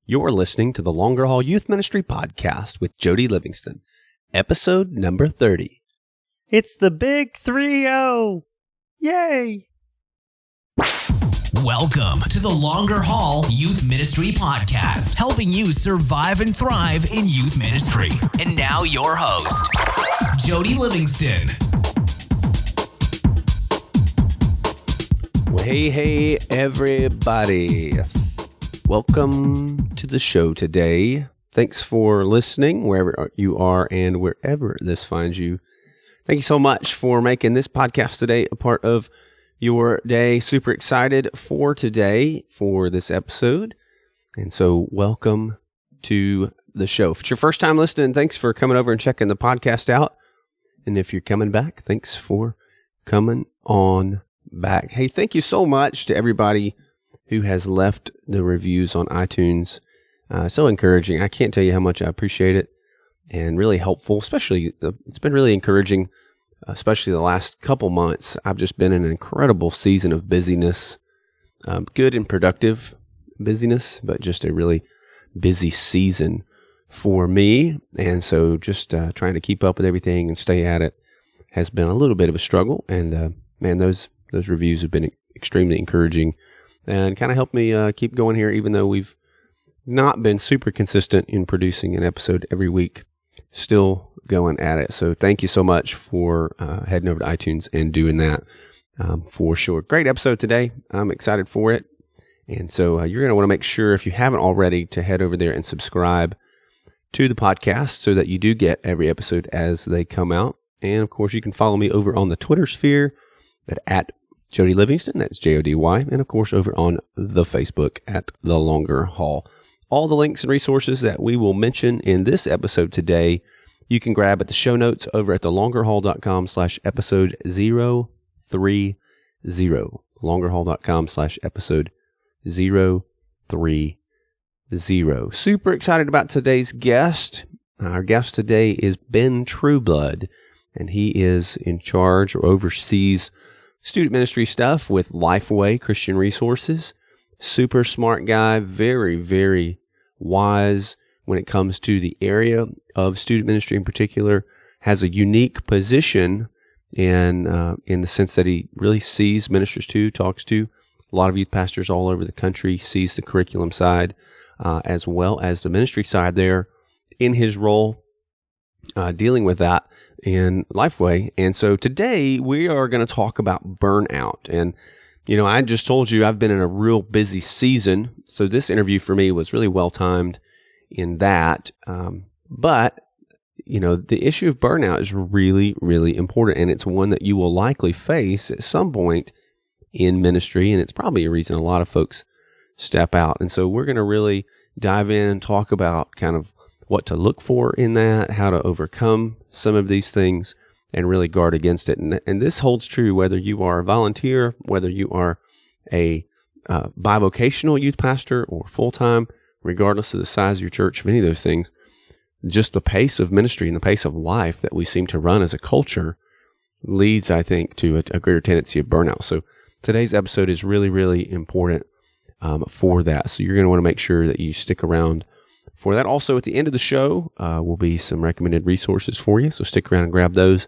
You're listening to the Longer Haul Youth Ministry Podcast with Jody Livingston, episode number 30. It's the big 3-0. Yay! Welcome to the Longer Haul Youth Ministry Podcast, helping you survive and thrive in youth ministry. And now your host, Jody Livingston. Well, hey, everybody. Welcome to the show today. Thanks for listening wherever you are and wherever this finds you. Thank you so much for making this podcast today a part of your day. Super excited for today for this episode. And so welcome to the show. If it's your first time listening, thanks for coming over and checking the podcast out. And if you're coming back, thanks for coming on back. Hey, thank you so much to everybody who has left the reviews on iTunes. So encouraging. I can't tell you how much I appreciate it and really helpful, especially it's been really encouraging, especially the last couple months. I've just been in an incredible season of busyness, good and productive busyness, but just a really busy season for me. And so just trying to keep up with everything and stay at it has been a little bit of a struggle. And man, those reviews have been extremely encouraging and kind of helped me keep going here, even though we've not been super consistent in producing an episode every week. Still going at it. So thank you so much for heading over to iTunes and doing that for sure. Great episode today. I'm excited for it. And so you're going to want to make sure, if you haven't already, to head over there and subscribe to the podcast so that you do get every episode as they come out. And of course, you can follow me over on the Twitter sphere at Jody Livingston, that's Jody, and of course over on the Facebook at The Longer Haul. All the links and resources that we will mention in this episode today, you can grab at the show notes over at thelongerhaul.com/episode 030. Longerhaul.com/episode 030. Super excited about today's guest. Our guest today is Ben Trueblood, and he is in charge or oversees student ministry stuff with Lifeway Christian Resources. Super smart guy, very, very wise when it comes to the area of student ministry in particular. Has a unique position in the sense that he really sees ministers to, talks to a lot of youth pastors all over the country, sees the curriculum side as well as the ministry side there in his role dealing with that in Lifeway. And so today we are going to talk about burnout. And, you know, I just told you I've been in a real busy season. So this interview for me was really well timed in that. But, you know, the issue of burnout is really, really important. And it's one that you will likely face at some point in ministry. And it's probably a reason a lot of folks step out. And so we're going to really dive in and talk about kind of what to look for in that, how to overcome some of these things and really guard against it. And this holds true whether you are a volunteer, whether you are a bivocational youth pastor or full-time, regardless of the size of your church, of any of those things. Just the pace of ministry and the pace of life that we seem to run as a culture leads, I think, to a greater tendency of burnout. So today's episode is really, really important for that. So you're going to want to make sure that you stick around for that. Also, at the end of the show, will be some recommended resources for you. So stick around and grab those.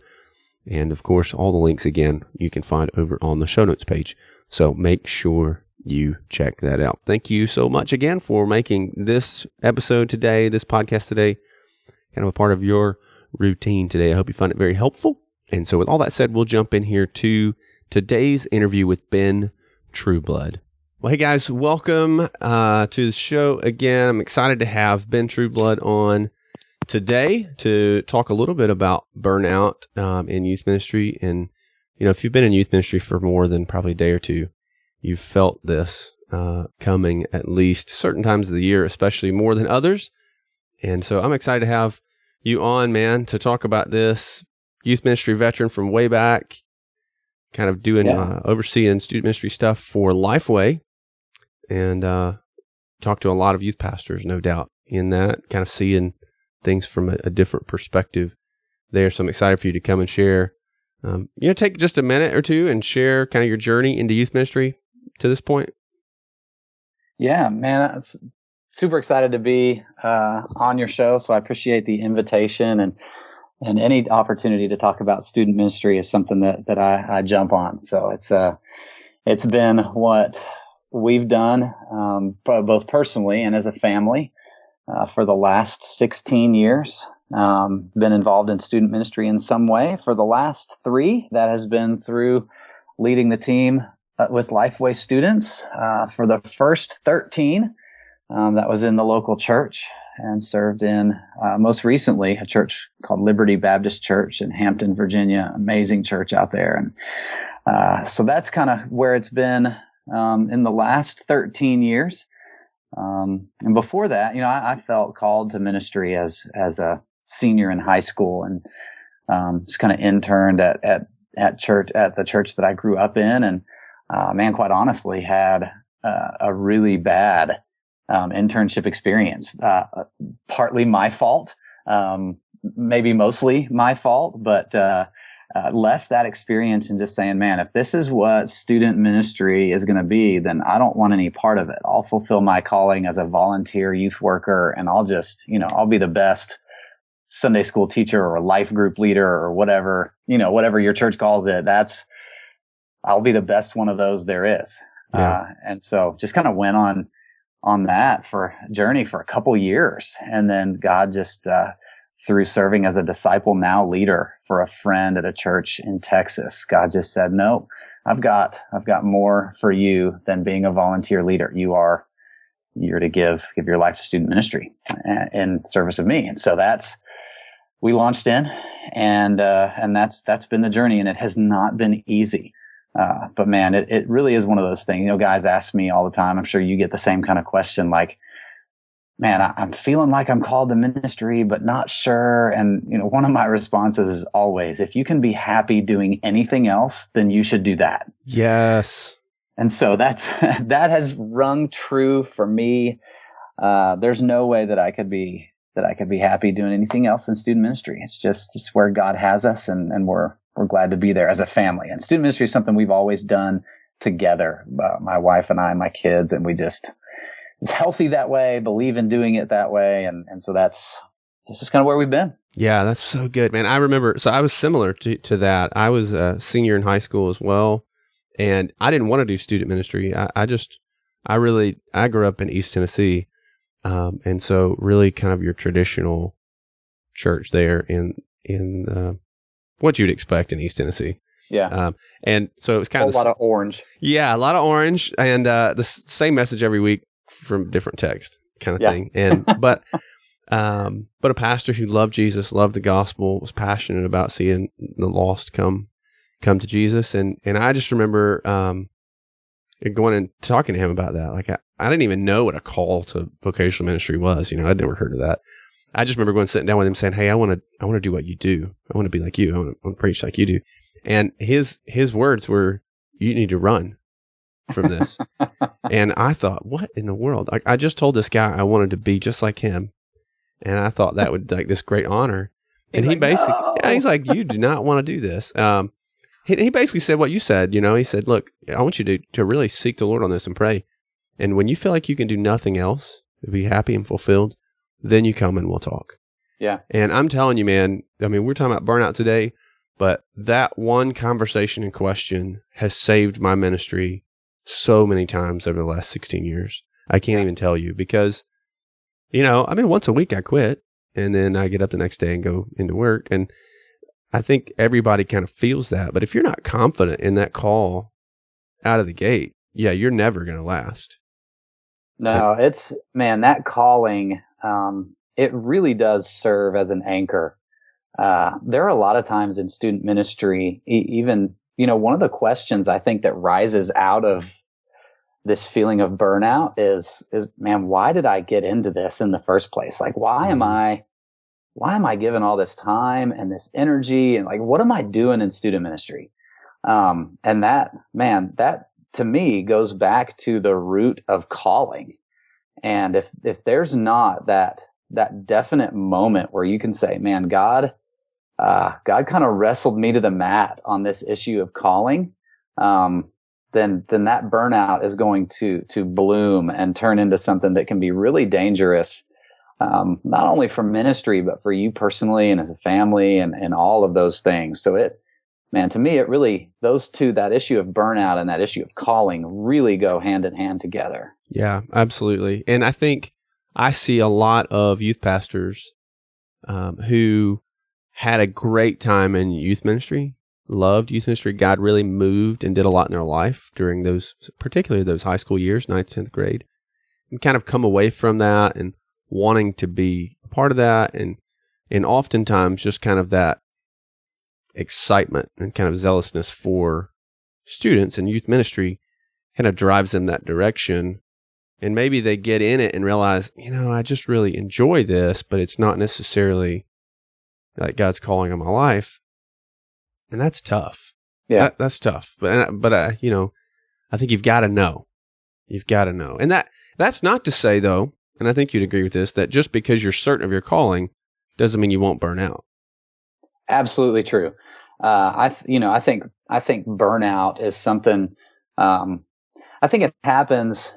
And of course, all the links, again, you can find over on the show notes page. So make sure you check that out. Thank you so much again for making this episode today, this podcast today, kind of a part of your routine today. I hope you find it very helpful. And so with all that said, we'll jump in here to today's interview with Ben Trueblood. Well, hey guys, welcome to the show again. I'm excited to have Ben Trueblood on today to talk a little bit about burnout in youth ministry. And, you know, if you've been in youth ministry for more than probably a day or two, you've felt this coming at least certain times of the year, especially more than others. And so I'm excited to have you on, man, to talk about this. Youth ministry veteran from way back, kind of doing overseeing student ministry stuff for Lifeway. And talk to a lot of youth pastors, no doubt, in that, kind of seeing things from a different perspective there. So I'm excited for you to come and share. Take just a minute or two and share kind of your journey into youth ministry to this point. Yeah, man. super excited to be on your show. So I appreciate the invitation, and any opportunity to talk about student ministry is something that I jump on. So it's been what we've done both personally and as a family for the last 16 years. Been involved in student ministry in some way. For the last 3, that has been through leading the team with Lifeway students. For the first 13, that was in the local church, and served in most recently a church called Liberty Baptist Church in Hampton, Virginia. Amazing church out there. And so that's kind of where it's been in the last 13 years. And before that, I felt called to ministry as a senior in high school, and just kind of interned at the church that I grew up in, and quite honestly, had a really bad internship experience. Partly my fault, maybe mostly my fault, but left that experience and just saying, man, if this is what student ministry is going to be, then I don't want any part of it. I'll fulfill my calling as a volunteer youth worker, and I'll just, I'll be the best Sunday school teacher or life group leader or whatever, whatever your church calls it. I'll be the best one of those there is. Yeah. And so just kind of went on that for a journey for a couple years. And then God just, through serving as a Disciple Now leader for a friend at a church in Texas, God just said, no, I've got more for you than being a volunteer leader. You're to give your life to student ministry in service of me. And so we launched in, and that's been the journey, and it has not been easy. But man, it really is one of those things. Guys ask me all the time, I'm sure you get the same kind of question, like, man, I'm feeling like I'm called to ministry, but not sure. And, one of my responses is always, if you can be happy doing anything else, then you should do that. Yes. And so that has rung true for me. There's no way that I could be happy doing anything else in student ministry. It's where God has us, and we're glad to be there as a family. And student ministry is something we've always done together, my wife and I, my kids, and it's healthy that way, believe in doing it that way. And so that's just kind of where we've been. Yeah, that's so good, man. I remember, so I was similar to that. I was a senior in high school as well, and I didn't want to do student ministry. I grew up in East Tennessee. And so really kind of your traditional church there in what you'd expect in East Tennessee. Yeah. And so it was kind of a lot of orange. Yeah, a lot of orange, and the same message every week from different text kind of thing. And but a pastor who loved Jesus, loved the gospel, was passionate about seeing the lost come to Jesus. And I just remember going and talking to him about that. Like I didn't even know what a call to vocational ministry was. I'd never heard of that. I just remember going sitting down with him saying, "Hey, I want to do what you do. I want to be like you. I want to preach like you do." And his words were, "You need to run from this." And I thought, what in the world? I just told this guy I wanted to be just like him, and I thought that would like this great honor. And he basically, he's like, "You do not want to do this." He basically said what you said. He said, "Look, I want you to really seek the Lord on this and pray. And when you feel like you can do nothing else to be happy and fulfilled, then you come and we'll talk." Yeah. And I'm telling you, man, I mean, we're talking about burnout today, but that one conversation and question has saved my ministry so many times over the last 16 years. I can't even tell you because, once a week I quit, and then I get up the next day and go into work. And I think everybody kind of feels that. But if you're not confident in that call out of the gate, you're never going to last. No, that calling, it really does serve as an anchor. There are a lot of times in student ministry, even, one of the questions I think that rises out of this feeling of burnout is, man, why did I get into this in the first place? Like, why am I giving all this time and this energy, and like, what am I doing in student ministry? And that to me goes back to the root of calling. And if there's not that definite moment where you can say, man, God kind of wrestled me to the mat on this issue of calling, then that burnout is going to bloom and turn into something that can be really dangerous, not only for ministry, but for you personally and as a family and all of those things. So to me, it really, those two, that issue of burnout and that issue of calling really go hand in hand together. Yeah, absolutely. And I think I see a lot of youth pastors who had a great time in youth ministry, loved youth ministry. God really moved and did a lot in their life during those, particularly those high school years, 9th, 10th grade, and kind of come away from that and wanting to be a part of that. And oftentimes just kind of that excitement and kind of zealousness for students and youth ministry kind of drives them that direction. And maybe they get in it and realize, I just really enjoy this, but it's not necessarily like God's calling on my life. And that's tough. Yeah. That's tough. But I think you've got to know. You've got to know. And that's not to say, though, and I think you'd agree with this, that just because you're certain of your calling doesn't mean you won't burn out. Absolutely true. I think burnout is something, I think it happens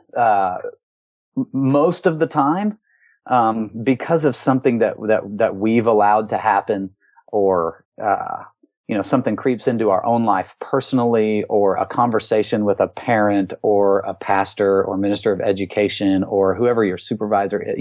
most of the time because of something that we've allowed to happen, or something creeps into our own life personally, or a conversation with a parent or a pastor or minister of education or whoever your supervisor is.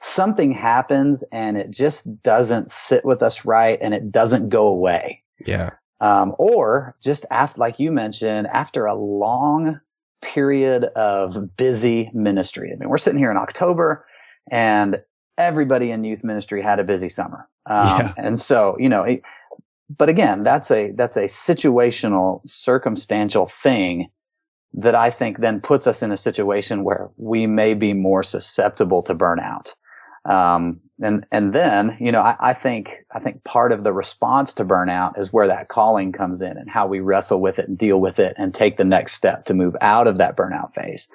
Something happens and it just doesn't sit with us right, and it doesn't go away. Yeah. Or just after, like you mentioned, after a long period of busy ministry. I mean, we're sitting here in October, and everybody in youth ministry had a busy summer. And so, but again, that's a situational, circumstantial thing that I think then puts us in a situation where we may be more susceptible to burnout. And then, I think part of the response to burnout is where that calling comes in, and how we wrestle with it and deal with it and take the next step to move out of that burnout phase.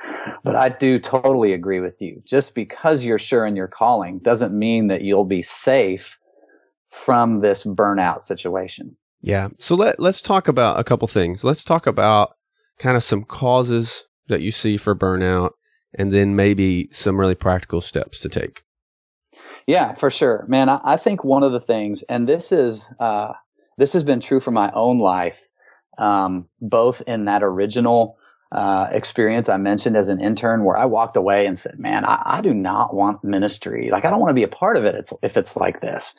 But I do totally agree with you. Just because you're sure in your calling doesn't mean that you'll be safe from this burnout situation. Yeah. So let's talk about a couple things. Let's talk about kind of some causes that you see for burnout, and then maybe some really practical steps to take. Yeah, for sure, man. I think one of the things, and this has been true for my own life, both in that original experience I mentioned as an intern, where I walked away and said, man, I do not want ministry. Like, I don't want to be a part of it if it's like this.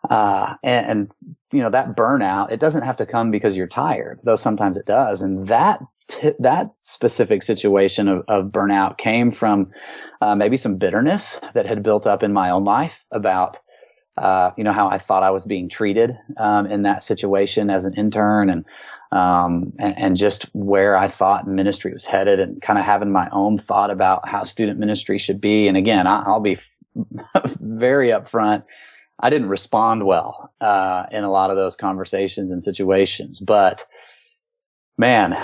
And that burnout, it doesn't have to come because you're tired, though sometimes it does. And that specific situation of burnout came from maybe some bitterness that had built up in my own life about how I thought I was being treated in that situation as an intern, and just where I thought ministry was headed, and kind of having my own thought about how student ministry should be. And again, I'll be very upfront. I didn't respond well in a lot of those conversations and situations, but man,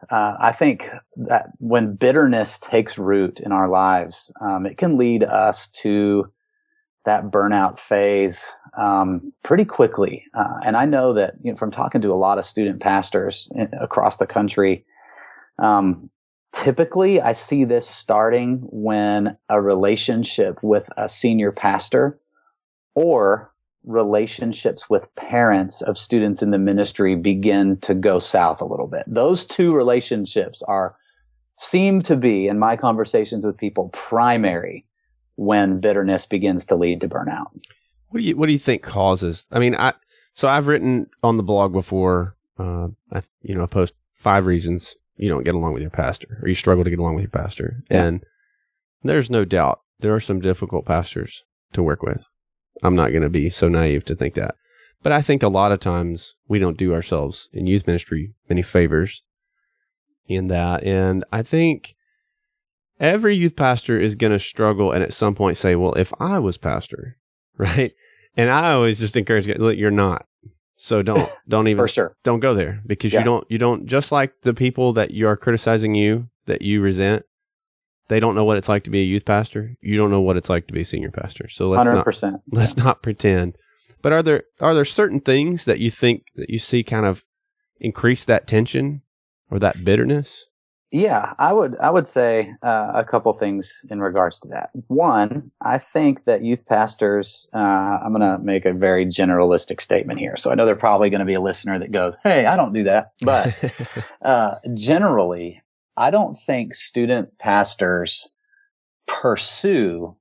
I think that when bitterness takes root in our lives, it can lead us to that burnout phase pretty quickly. And I know that from talking to a lot of student pastors across the country, typically I see this starting when a relationship with a senior pastor or relationships with parents of students in the ministry begin to go south a little bit. Those two relationships seem to be, in my conversations with people, primary when bitterness begins to lead to burnout. What do you think causes? I mean, I've written on the blog before, I post 5 reasons you don't get along with your pastor, or you struggle to get along with your pastor. Yeah. And there's no doubt there are some difficult pastors to work with. I'm not going to be so naive to think that. But I think a lot of times we don't do ourselves in youth ministry many favors in that. And I think every youth pastor is going to struggle and at some point say, well, if I was pastor, right? And I always just encourage, look, you're not. So don't even, for sure, don't go there, because you don't, just like the people that you are criticizing that you resent, they don't know what it's like to be a youth pastor. You don't know what it's like to be a senior pastor. So let's 100%. Let's not pretend. But are there certain things that you think that you see kind of increase that tension or that bitterness? Yeah, I would say a couple things in regards to that. One, I think that youth pastors, I'm going to make a very generalistic statement here. So I know there's probably going to be a listener that goes, "Hey, I don't do that." But generally, I don't think student pastors pursue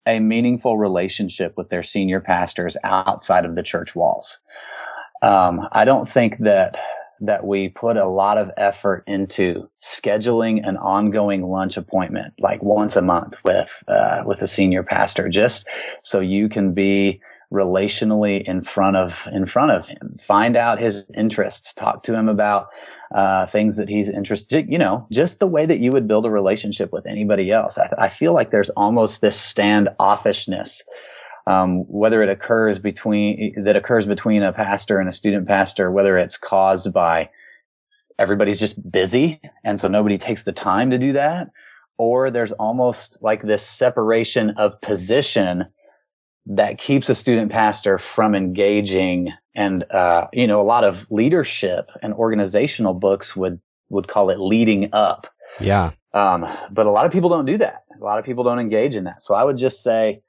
a meaningful relationship with their senior pastors outside of the church walls. I don't think that we put a lot of effort into scheduling an ongoing lunch appointment, like once a month with a senior pastor, just so you can be relationally in front of him, find out his interests, talk to him about things that he's interested, just the way that you would build a relationship with anybody else. I feel like there's almost this standoffishness, whether it occurs between a pastor and a student pastor, whether it's caused by everybody's just busy and so nobody takes the time to do that, or there's almost like this separation of position that keeps a student pastor from engaging. And a lot of leadership and organizational books would call it leading up. Yeah. But a lot of people don't do that. A lot of people don't engage in that. So I would just say,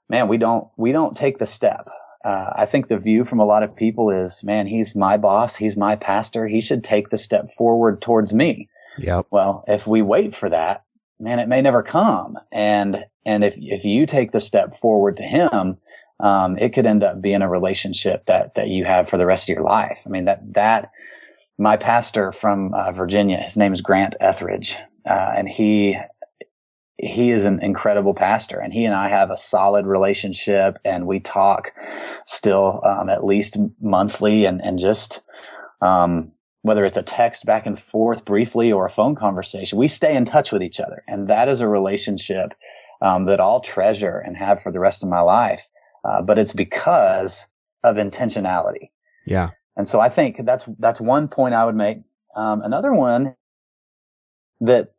man, we don't take the step. I think the view from a lot of people is, man, he's my boss, he's my pastor, he should take the step forward towards me. Yep. Well, if we wait for that, man, it may never come. And if you take the step forward to him, it could end up being a relationship that you have for the rest of your life. I mean, that my pastor from Virginia, his name is Grant Etheridge, and he is an incredible pastor, and he and I have a solid relationship, and we talk still at least monthly, and just whether it's a text back and forth briefly or a phone conversation, we stay in touch with each other, and that is a relationship that I'll treasure and have for the rest of my life. But it's because of intentionality. Yeah. And so I think that's one point I would make. Another one, that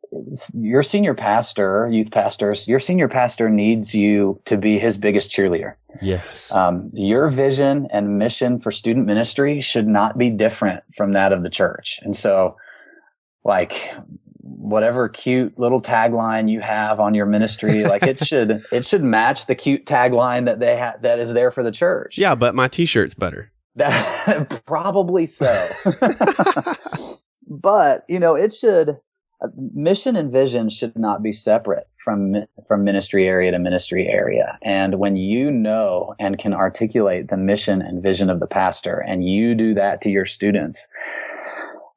your senior pastor, youth pastors, your senior pastor needs you to be his biggest cheerleader. Yes. Your vision and mission for student ministry should not be different from that of the church. And so, like, whatever cute little tagline you have on your ministry, like it should match the cute tagline that they have that is there for the church. Yeah, but my t-shirt's better. That probably so. But, it should, mission and vision should not be separate from ministry area to ministry area. And when you know and can articulate the mission and vision of the pastor, and you do that to your students,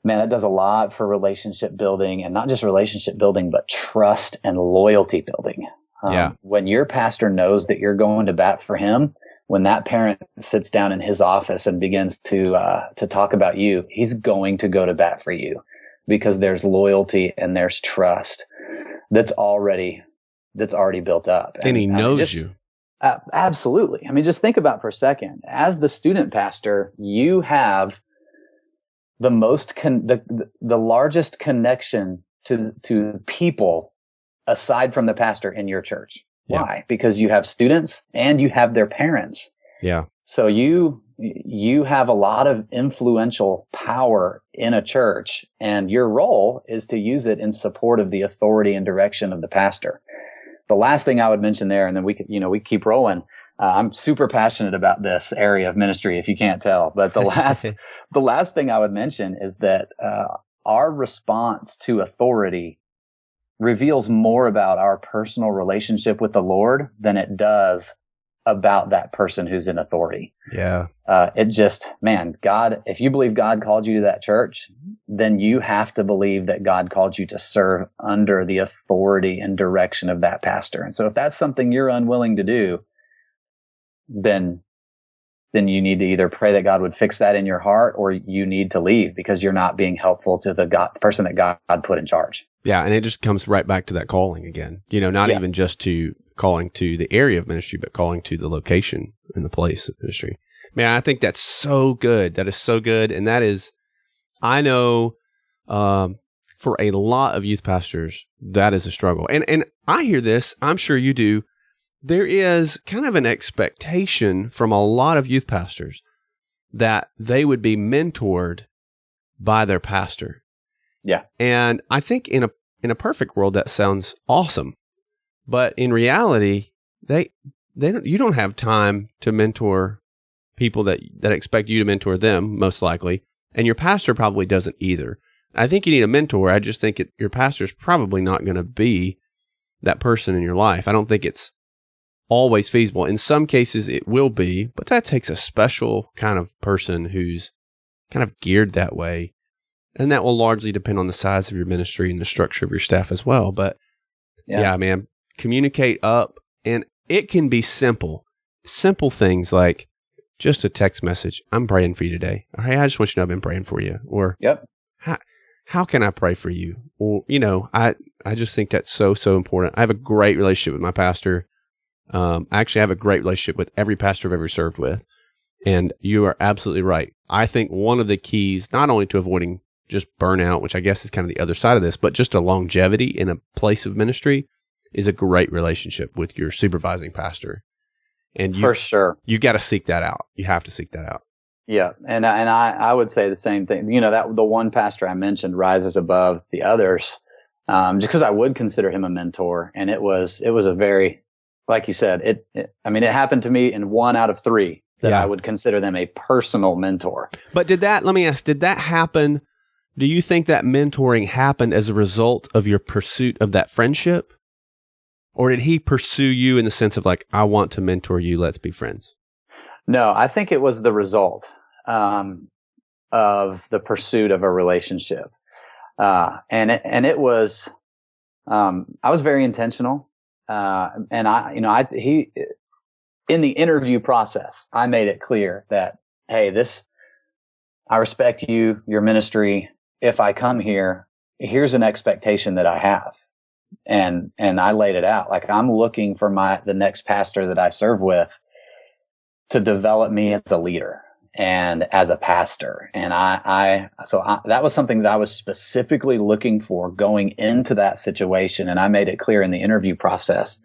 man, that does a lot for relationship building, and not just relationship building, but trust and loyalty building. When your pastor knows that you're going to bat for him, when that parent sits down in his office and begins to talk about you, he's going to go to bat for you, because there's loyalty and there's trust that's already built up. And he knows you. Absolutely. I mean, just think about for a second. As the student pastor, you have the most the largest connection to people aside from the pastor in your church. Yeah. Why? Because you have students and you have their parents. Yeah. So you have a lot of influential power in a church, and your role is to use it in support of the authority and direction of the pastor. The last thing I would mention there, and then we keep rolling. I'm super passionate about this area of ministry, if you can't tell. But the last thing I would mention is that our response to authority reveals more about our personal relationship with the Lord than it does about that person who's in authority. Yeah. It just, man, God, if you believe God called you to that church, then you have to believe that God called you to serve under the authority and direction of that pastor. And so if that's something you're unwilling to do, then you need to either pray that God would fix that in your heart, or you need to leave because you're not being helpful to the person that God put in charge. Yeah. And it just comes right back to that calling again, not even just to calling to the area of ministry, but calling to the location and the place of ministry. Man, I think that's so good. That is so good. And that is, I know, for a lot of youth pastors, that is a struggle. And I hear this, I'm sure you do. There is kind of an expectation from a lot of youth pastors that they would be mentored by their pastor. Yeah. And I think in a perfect world, that sounds awesome. But in reality, you don't have time to mentor people that expect you to mentor them, most likely. And your pastor probably doesn't either. I think you need a mentor. I just think your pastor's probably not going to be that person in your life. I don't think it's always feasible. In some cases, it will be, but that takes a special kind of person who's kind of geared that way. And that will largely depend on the size of your ministry and the structure of your staff as well. But yeah, man, communicate up. And it can be simple things like just a text message. I'm praying for you today. Or, hey, I just want you to know I've been praying for you. Or, how can I pray for you? Or, I just think that's so, so important. I have a great relationship with my pastor. I actually have a great relationship with every pastor I've ever served with. And you are absolutely right. I think one of the keys, not only to avoiding just burnout, which I guess is kind of the other side of this, but just a longevity in a place of ministry, is a great relationship with your supervising pastor. And for sure, you got to seek that out. You have to seek that out. Yeah, and I would say the same thing. That the one pastor I mentioned rises above the others, just because I would consider him a mentor, and it was a very, like you said, it happened to me in 1 out of 3 that I would consider them a personal mentor. But let me ask, did that happen? Do you think that mentoring happened as a result of your pursuit of that friendship? Or did he pursue you in the sense of like, I want to mentor you, let's be friends? No, I think it was the result of the pursuit of a relationship. And it was, I was very intentional. And he, in the interview process, I made it clear that, hey, I respect you, your ministry. If I come here, here's an expectation that I have. And I laid it out. Like, I'm looking for the next pastor that I serve with to develop me as a leader and as a pastor. And that was something that I was specifically looking for going into that situation. And I made it clear in the interview process,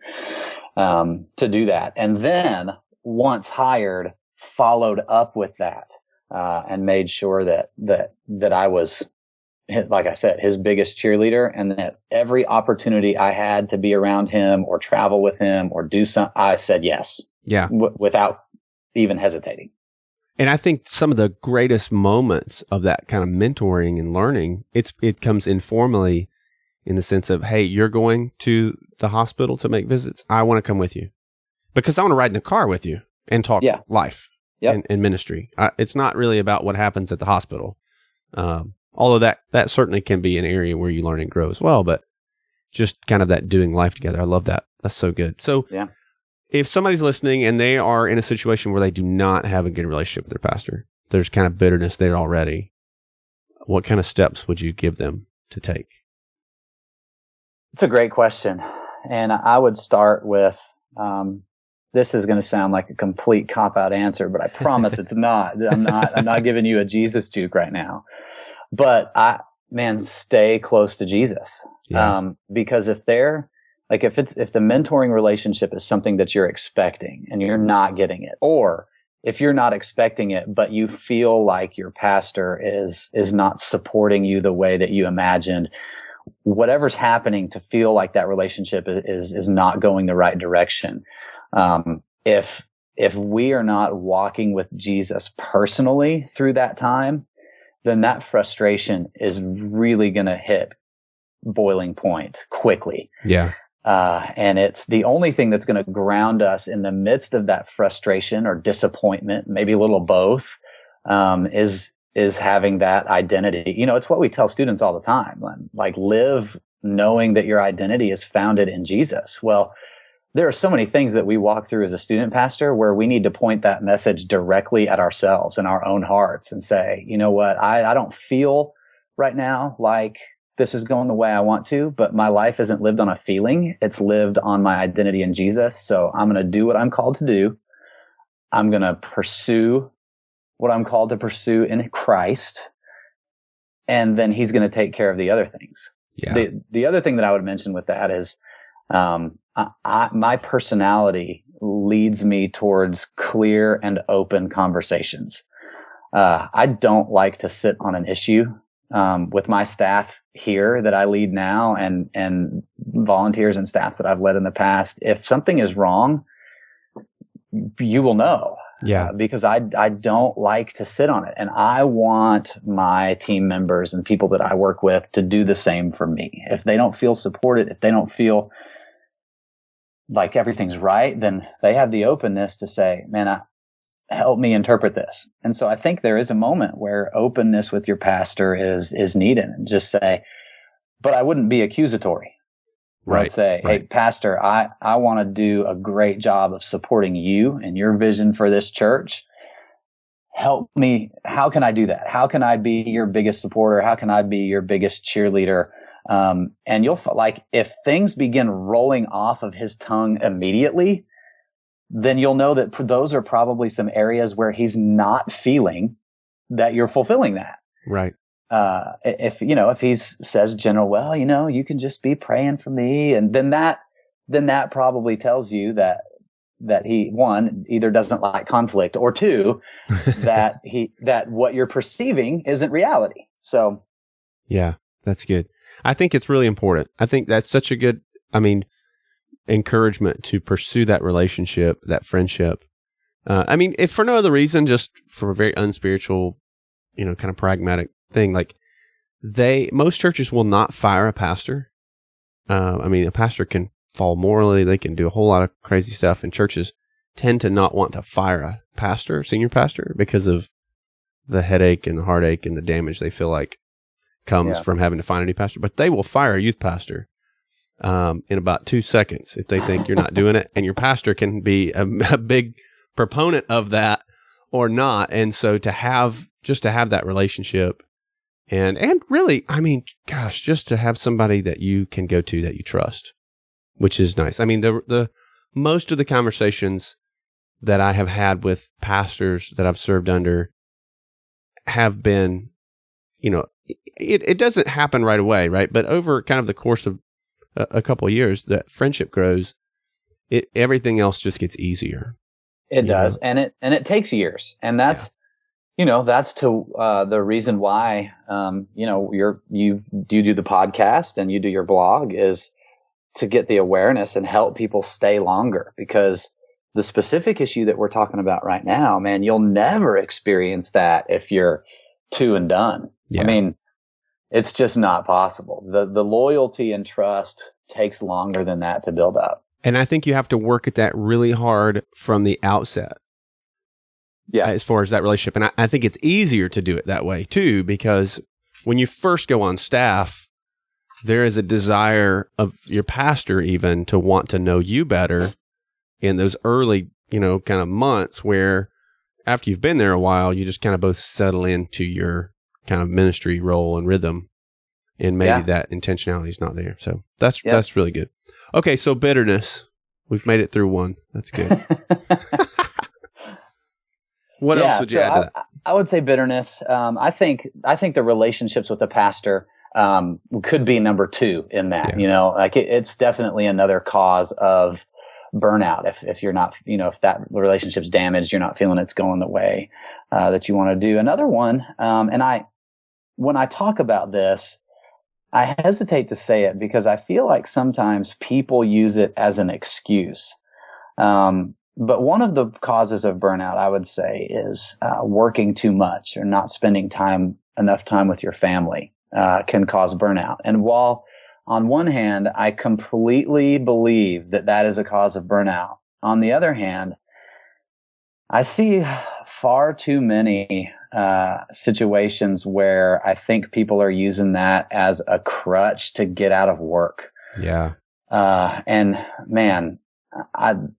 to do that. And then once hired, followed up with that, and made sure that I was, like I said, his biggest cheerleader, and that every opportunity I had to be around him or travel with him or do something, I said yes. Yeah. Without even hesitating. And I think some of the greatest moments of that kind of mentoring and learning, it comes informally in the sense of, hey, you're going to the hospital to make visits. I want to come with you because I want to ride in the car with you and talk life and ministry. It's not really about what happens at the hospital. Although that certainly can be an area where you learn and grow as well, but just kind of that doing life together. I love that. That's so good. So if somebody's listening and they are in a situation where they do not have a good relationship with their pastor, there's kind of bitterness there already, what kind of steps would you give them to take? It's a great question. And I would start with, this is going to sound like a complete cop-out answer, but I promise it's not. I'm not giving you a Jesus juke right now. But stay close to Jesus. Yeah. Because if the mentoring relationship is something that you're expecting and you're not getting it, or if you're not expecting it, but you feel like your pastor is not supporting you the way that you imagined, whatever's happening to feel like that relationship is not going the right direction. If we are not walking with Jesus personally through that time, then that frustration is really going to hit boiling point quickly. Yeah. And it's the only thing that's going to ground us in the midst of that frustration or disappointment, maybe a little both, is having that identity. It's what we tell students all the time, like live knowing that your identity is founded in Jesus. Well, there are so many things that we walk through as a student pastor where we need to point that message directly at ourselves and our own hearts and say, you know what, I don't feel right now like this is going the way I want to, but my life isn't lived on a feeling. It's lived on my identity in Jesus. So I'm going to do what I'm called to do. I'm going to pursue what I'm called to pursue in Christ. And then he's going to take care of the other things. Yeah. The other thing that I would mention with that is, my personality leads me towards clear and open conversations. I don't like to sit on an issue with my staff here that I lead now and volunteers and staffs that I've led in the past, if something is wrong, you will know. Yeah. Because I don't like to sit on it. And I want my team members and people that I work with to do the same for me. If they don't feel supported, if they don't feel like everything's right, then they have the openness to say, man, help me interpret this. And so I think there is a moment where openness with your pastor is needed, and just say, but I wouldn't be accusatory. Right. I'd say, hey, pastor, I want to do a great job of supporting you and your vision for this church. Help me. How can I do that? How can I be your biggest supporter? How can I be your biggest cheerleader? And you'll like, if things begin rolling off of his tongue immediately, then you'll know that those are probably some areas where he's not feeling that you're fulfilling that. Right. If he says general, well, you can just be praying for me. And then that probably tells you that he, one, either doesn't like conflict, or two, that what you're perceiving isn't reality. So. Yeah, that's good. I think it's really important. I think that's such a good, encouragement to pursue that relationship, that friendship. If for no other reason, just for a very unspiritual, kind of pragmatic thing, like most churches will not fire a pastor. A pastor can fall morally, they can do a whole lot of crazy stuff, and churches tend to not want to fire a pastor, senior pastor, because of the headache and the heartache and the damage they feel like comes from having to find a new pastor. But they will fire a youth pastor in about 2 seconds if they think you're not doing it, and your pastor can be a big proponent of that or not. And so to have that relationship, and really, just to have somebody that you can go to that you trust, which is nice. The most of the conversations that I have had with pastors that I've served under have been, it doesn't happen right away, right? But over kind of the course of a couple of years, that friendship grows. Everything else just gets easier. It does, and it takes years, and that's that's the reason why you do the podcast and you do your blog, is to get the awareness and help people stay longer, because the specific issue that we're talking about right now, man, you'll never experience that if you're two and done. Yeah. It's just not possible. The loyalty and trust takes longer than that to build up. And I think you have to work at that really hard from the outset. Yeah. As far as that relationship. And I think it's easier to do it that way too, because when you first go on staff, there is a desire of your pastor even to want to know you better in those early, kind of months, where after you've been there a while, you just kind of both settle into your kind of ministry role and rhythm, and maybe that intentionality is not there. So that's really good. Okay, so bitterness. We've made it through one. That's good. What else would you add to that? I would say bitterness. I think the relationships with the pastor could be number two in that. It's definitely another cause of burnout. If you're not, if that relationship's damaged, you're not feeling it's going the way that you want to do. Another one, when I talk about this, I hesitate to say it because I feel like sometimes people use it as an excuse. But one of the causes of burnout, I would say, is working too much or not spending enough time with your family can cause burnout. And while on one hand, I completely believe that is a cause of burnout, on the other hand, I see far too many situations where I think people are using that as a crutch to get out of work. Yeah. And man,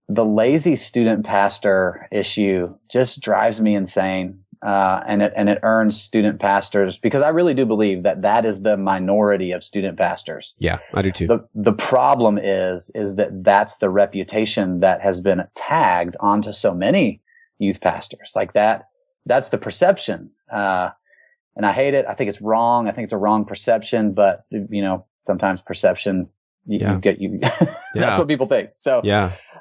the lazy student pastor issue just drives me insane. And it earns student pastors, because I really do believe that is the minority of student pastors. Yeah, I do too. The problem is that's the reputation that has been tagged onto so many youth pastors. Like that's the perception. And I hate it. I think it's wrong. I think it's a wrong perception, but sometimes perception, that's what people think. So,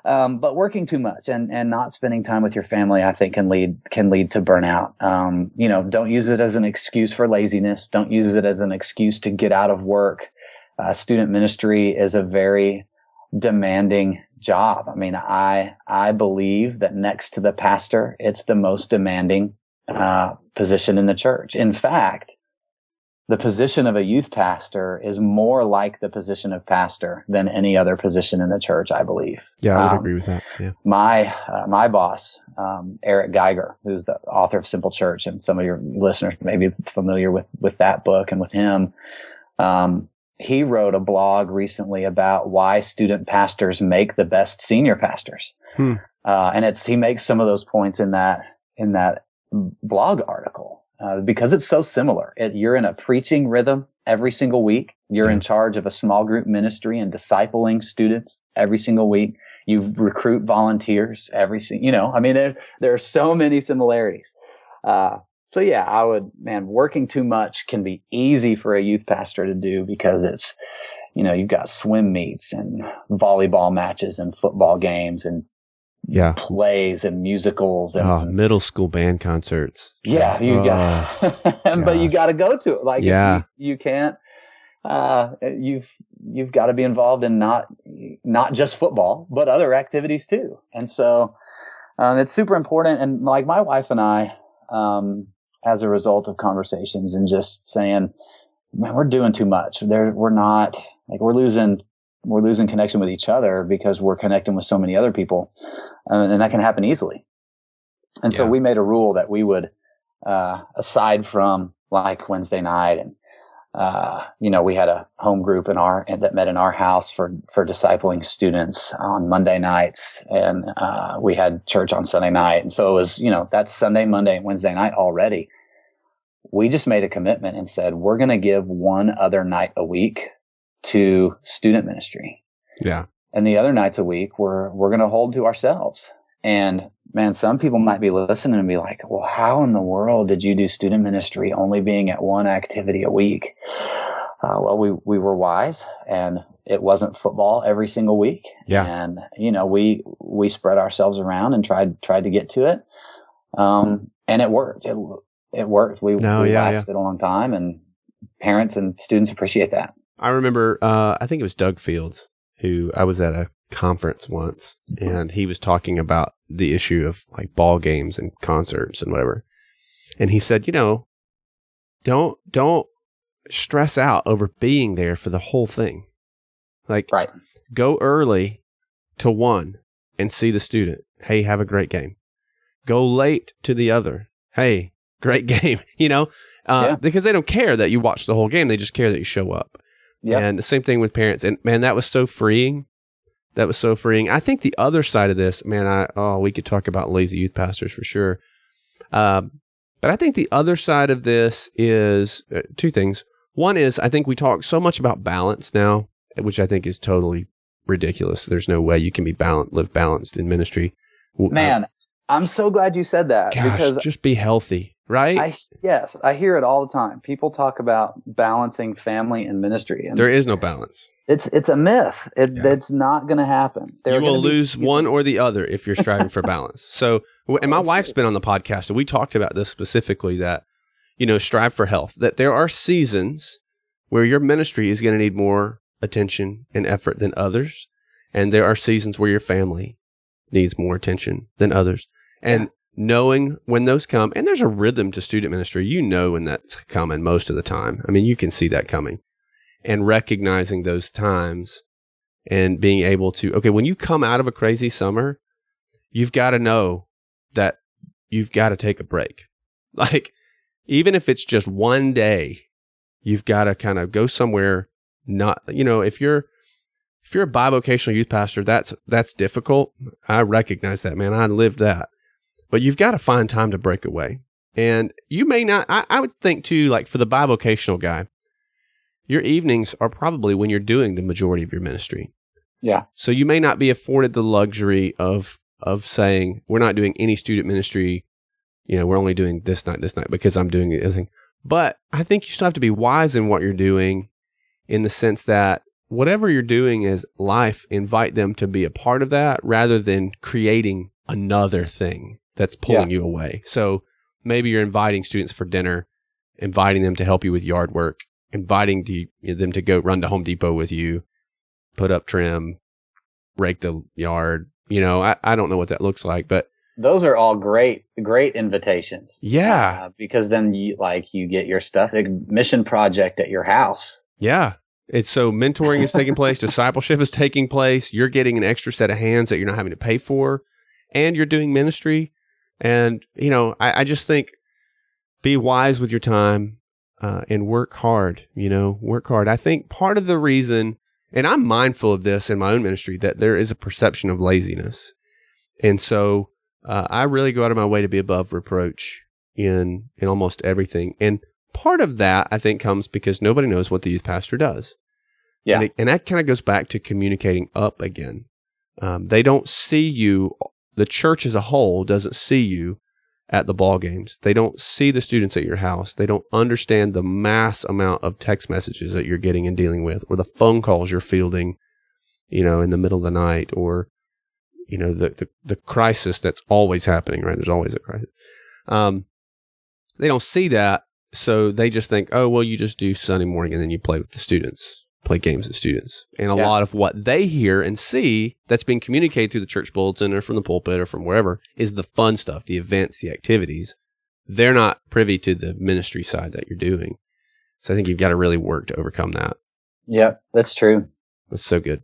But working too much and not spending time with your family, I think can lead to burnout. Don't use it as an excuse for laziness. Don't use it as an excuse to get out of work. Student ministry is a very demanding job. I mean, I believe that next to the pastor, it's the most demanding position in the church. In fact, the position of a youth pastor is more like the position of pastor than any other position in the church, I believe. Yeah, I would agree with that. Yeah. My boss, Eric Geiger, who's the author of Simple Church, and some of your listeners may be familiar with that book and with him. He wrote a blog recently about why student pastors make the best senior pastors. And he makes some of those points in that blog article. Because it's so similar. You're in a preaching rhythm every single week. You're in charge of a small group ministry and discipling students every single week. You recruit volunteers there are so many similarities. Working too much can be easy for a youth pastor to do because it's, you've got swim meets and volleyball matches and football games and plays and musicals and middle school band concerts. Yeah, but you got to go to it. Like, you can't. You've got to be involved in not just football, but other activities too. And so it's super important. And like my wife and I, as a result of conversations and just saying, man, we're doing too much. We're not like we're losing connection with each other because we're connecting with so many other people. And that can happen easily. And so we made a rule that we would, aside from like Wednesday night and, we had a home group that met in our house for discipling students on Monday nights. And, we had church on Sunday night. And so it was, that's Sunday, Monday, and Wednesday night already. We just made a commitment and said, we're going to give one other night a week to student ministry. Yeah. And the other nights a week, we're going to hold to ourselves. And man, some people might be listening and be like, well, how in the world did you do student ministry only being at one activity a week? Well, we were wise, and it wasn't football every single week. Yeah. And, we spread ourselves around and tried to get to it. And it worked. It worked. We lasted a long time, and parents and students appreciate that. I remember, I think it was Doug Fields, who I was at a conference once, and he was talking about the issue of like ball games and concerts and whatever. And he said, don't stress out over being there for the whole thing. Like, go early to one and see the student. Hey, have a great game. Go late to the other. Hey, great game. Because they don't care that you watch the whole game. They just care that you show up. Yep. And the same thing with parents. And man, that was so freeing. I think the other side of this, man, we could talk about lazy youth pastors for sure. But I think the other side of this is two things. One is I think we talk so much about balance now, which I think is totally ridiculous. There's no way you can live balanced in ministry. Man, I'm so glad you said that. Gosh, because just be healthy, right? I hear it all the time. People talk about balancing family and ministry. And there is no balance. It's a myth. It's not going to happen. You will lose one or the other if you're striving for balance. So, and my wife's been on the podcast, so we talked about this specifically, that, strive for health, that there are seasons where your ministry is going to need more attention and effort than others. And there are seasons where your family needs more attention than others. And knowing when those come, and there's a rhythm to student ministry, when that's coming most of the time. I mean, you can see that coming. And recognizing those times and being able to, when you come out of a crazy summer, you've got to know that you've got to take a break. Like, even if it's just one day, you've got to kind of go somewhere. If you're a bivocational youth pastor, that's difficult. I recognize that, man. I lived that. But you've got to find time to break away. And you may not, I would think too, like for the bivocational guy, your evenings are probably when you're doing the majority of your ministry. Yeah. So you may not be afforded the luxury of saying, we're not doing any student ministry. We're only doing this night, because I'm doing everything. But I think you still have to be wise in what you're doing, in the sense that whatever you're doing as life, invite them to be a part of that rather than creating another thing that's pulling you away. So maybe you're inviting students for dinner, inviting them to help you with yard work, inviting them to go run to Home Depot with you, put up trim, rake the yard. I don't know what that looks like, but those are all great invitations. Yeah. Because then you get your stuff, a mission project at your house. Yeah. It's so mentoring is taking place, discipleship is taking place. You're getting an extra set of hands that you're not having to pay for, and you're doing ministry. And, I just think be wise with your time and work hard, work hard. I think part of the reason, and I'm mindful of this in my own ministry, that there is a perception of laziness. And so I really go out of my way to be above reproach in almost everything. And part of that, I think, comes because nobody knows what the youth pastor does. Yeah. And that kind of goes back to communicating up again. They don't see you. The church as a whole doesn't see you at the ball games. They don't see the students at your house. They don't understand the mass amount of text messages that you're getting and dealing with, or the phone calls you're fielding, in the middle of the night, or, the crisis that's always happening, right? There's always a crisis. They don't see that. So they just think, oh, well, you just do Sunday morning and then you play with the students. Play games with students. And a lot of what they hear and see that's being communicated through the church bulletin or from the pulpit or from wherever is the fun stuff, the events, the activities. They're not privy to the ministry side that you're doing. So I think you've got to really work to overcome that. Yeah, that's true. That's so good.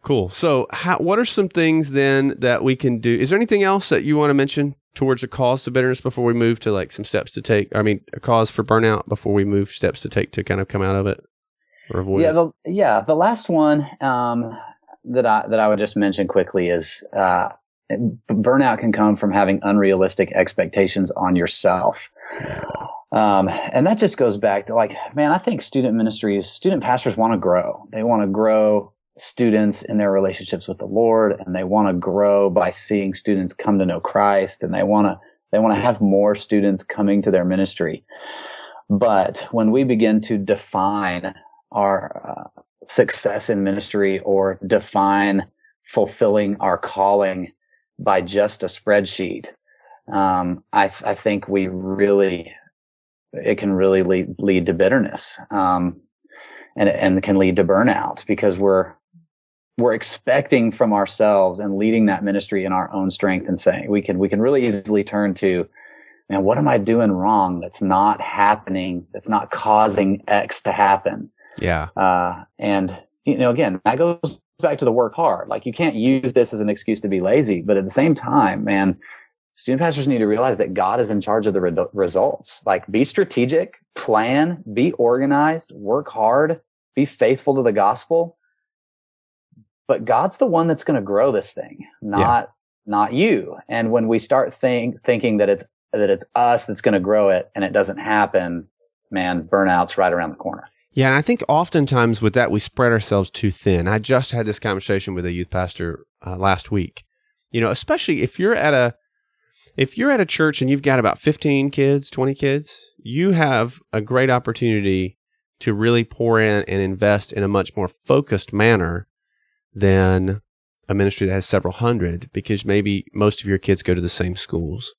Cool. So what are some things then that we can do? Is there anything else that you want to mention towards a cause to bitterness before we move to some steps to take? I mean, a cause for burnout before we move, steps to take to kind of come out of it? Or avoid it? The last one that I would just mention quickly is burnout can come from having unrealistic expectations on yourself. And that just goes back to I think student pastors want to grow. They want to grow students in their relationships with the Lord, and they want to grow by seeing students come to know Christ, and they want to have more students coming to their ministry. But when we begin to define our success in ministry or define fulfilling our calling by just a spreadsheet, I think it can really lead to bitterness, and can lead to burnout, because we're expecting from ourselves and leading that ministry in our own strength, and saying we can really easily turn to, man, what am I doing wrong that's not happening, that's not causing X to happen? Yeah. And, again, that goes back to the work hard. You can't use this as an excuse to be lazy, but at the same time, man, student pastors need to realize that God is in charge of the results. Be strategic, plan, be organized, work hard, be faithful to the gospel. But God's the one that's going to grow this thing, not you. And when we start thinking that it's us that's going to grow it and it doesn't happen, man, burnout's right around the corner. Yeah, and I think oftentimes with that, we spread ourselves too thin. I just had this conversation with a youth pastor last week. Especially if you're at a church and you've got about 15 kids, 20 kids, you have a great opportunity to really pour in and invest in a much more focused manner than a ministry that has several hundred, because maybe most of your kids go to the same schools.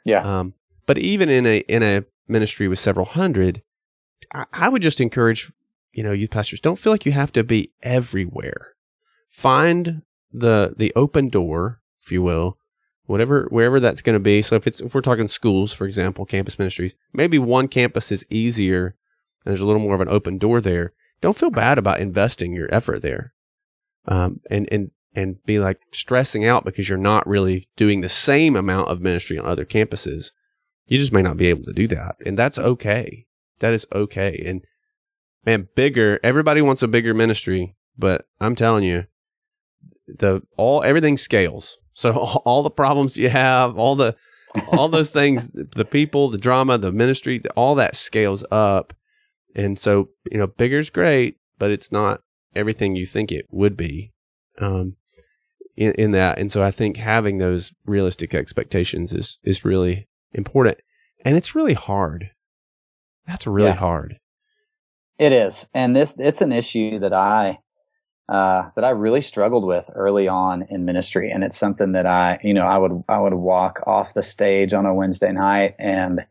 Yeah. But even in a ministry with several hundred, I would just encourage, youth pastors, don't feel like you have to be everywhere. Find the open door, if you will, wherever that's going to be. So if we're talking schools, for example, campus ministries, maybe one campus is easier and there's a little more of an open door there. Don't feel bad about investing your effort there. And be stressing out because you're not really doing the same amount of ministry on other campuses. You just may not be able to do that. And that's okay. That is okay. And man, everybody wants a bigger ministry, but I'm telling you, everything scales. So all the problems you have, all those things, the people, the drama, the ministry, all that scales up. And so, bigger's great, but it's not everything you think it would be, in that. And so I think having those realistic expectations is really important, and it's really hard. That's really hard. It is. And it's an issue that I really struggled with early on in ministry. And it's something that I would walk off the stage on a Wednesday night and,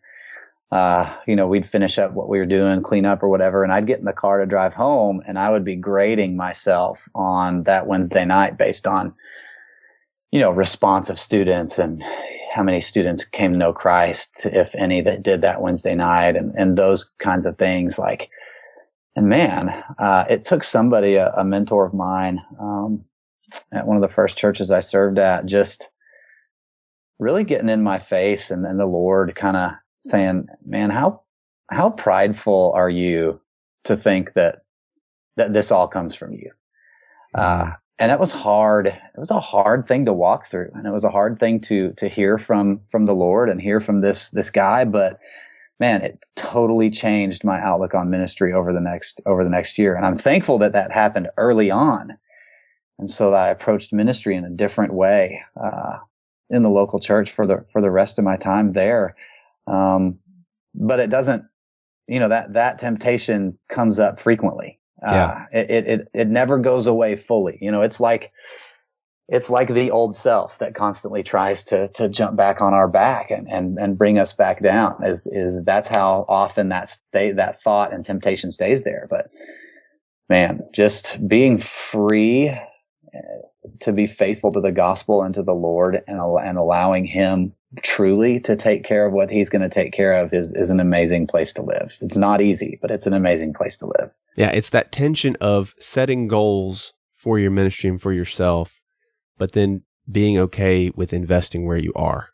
we'd finish up what we were doing, clean up or whatever. And I'd get in the car to drive home, and I would be grading myself on that Wednesday night based on, response of students and how many students came to know Christ, if any, that did that Wednesday night, and those kinds of things. And man, it took somebody, a mentor of mine, at one of the first churches I served at, just really getting in my face, and the Lord kind of saying, man, how prideful are you to think that this all comes from you? And it was hard. It was a hard thing to walk through, and it was a hard thing to hear from the Lord and hear from this guy. But man, it totally changed my outlook on ministry over the next year. And I'm thankful that happened early on. And so I approached ministry in a different way, in the local church for the rest of my time there. But it doesn't, that temptation comes up frequently. It never goes away fully. It's like the old self that constantly tries to jump back on our back and bring us back down. That's how often that thought and temptation stays there. But man, just being free to be faithful to the gospel and to the Lord, and allowing Him truly to take care of what He's going to take care of is an amazing place to live. It's not easy, but it's an amazing place to live. Yeah, it's that tension of setting goals for your ministry and for yourself, but then being okay with investing where you are,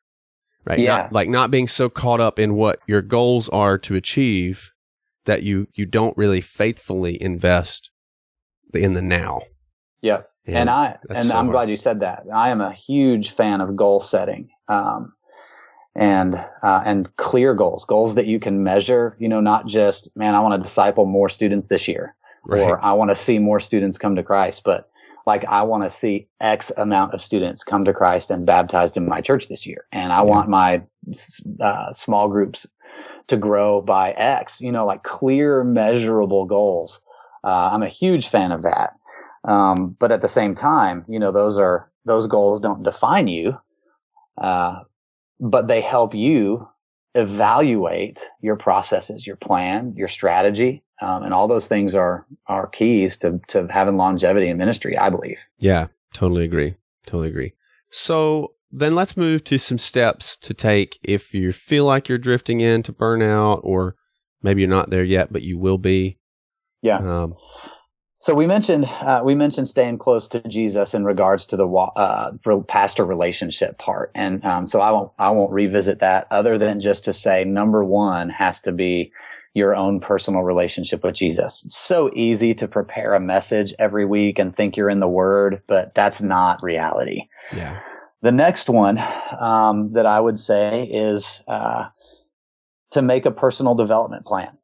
right? Yeah. Not being so caught up in what your goals are to achieve that you don't really faithfully invest in the now. Yep. And I'm glad you said that. I am a huge fan of goal setting, and clear goals that you can measure, not just, man, I want to disciple more students this year, right, or I want to see more students come to Christ, but I want to see X amount of students come to Christ and baptized in my church this year. And I want my small groups to grow by X, clear, measurable goals. I'm a huge fan of that. But at the same time, those goals don't define you, but they help you evaluate your processes, your plan, your strategy, and all those things are keys to having longevity in ministry, I believe. Yeah, totally agree. So then let's move to some steps to take if you feel like you're drifting into burnout, or maybe you're not there yet, but you will be. Yeah. So we mentioned staying close to Jesus in regards to the pastor relationship part, and so I won't revisit that, other than just to say number one has to be your own personal relationship with Jesus. It's so easy to prepare a message every week and think you're in the Word, but that's not reality. Yeah. The next one that I would say is to make a personal development plan.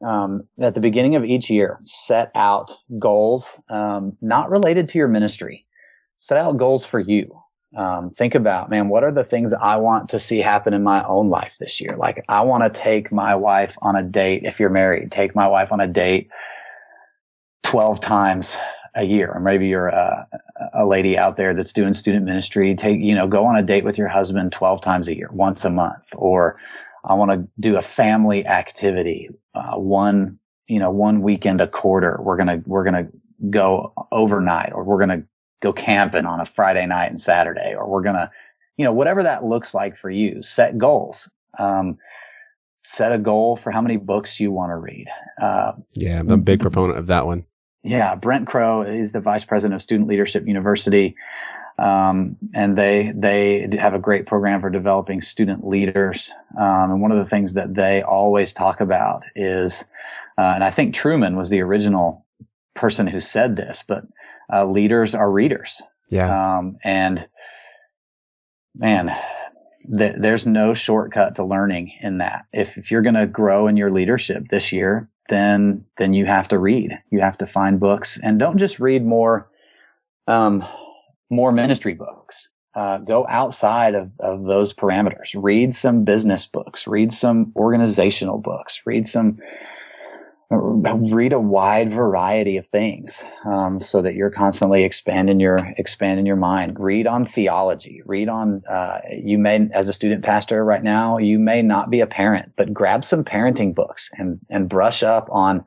At the beginning of each year, set out goals, not related to your ministry. Set out goals for you. Think about, man, what are the things I want to see happen in my own life this year? I want to take my wife on a date. If you're married, take my wife on a date 12 times a year. Or maybe you're a lady out there that's doing student ministry. Go on a date with your husband 12 times a year, once a month. Or I want to do a family activity, one weekend a quarter. We're going to go overnight, or we're going to go camping on a Friday night and Saturday, or we're going to, whatever that looks like for you. Set goals. Set a goal for how many books you want to read. I'm a big proponent of that one. Yeah. Brent Crow is the vice president of Student Leadership University. And they have a great program for developing student leaders. And one of the things that they always talk about is, and I think Truman was the original person who said this, but leaders are readers. Yeah. And man, there's no shortcut to learning in that. If you're going to grow in your leadership this year, then you have to read. You have to find books, and don't just read more ministry books. Go outside of those parameters. Read some business books. Read some organizational books. Read some read a wide variety of things, so that you're constantly expanding your mind. Read on theology. Read on, you may, as a student pastor right now, you may not be a parent, but grab some parenting books and brush up on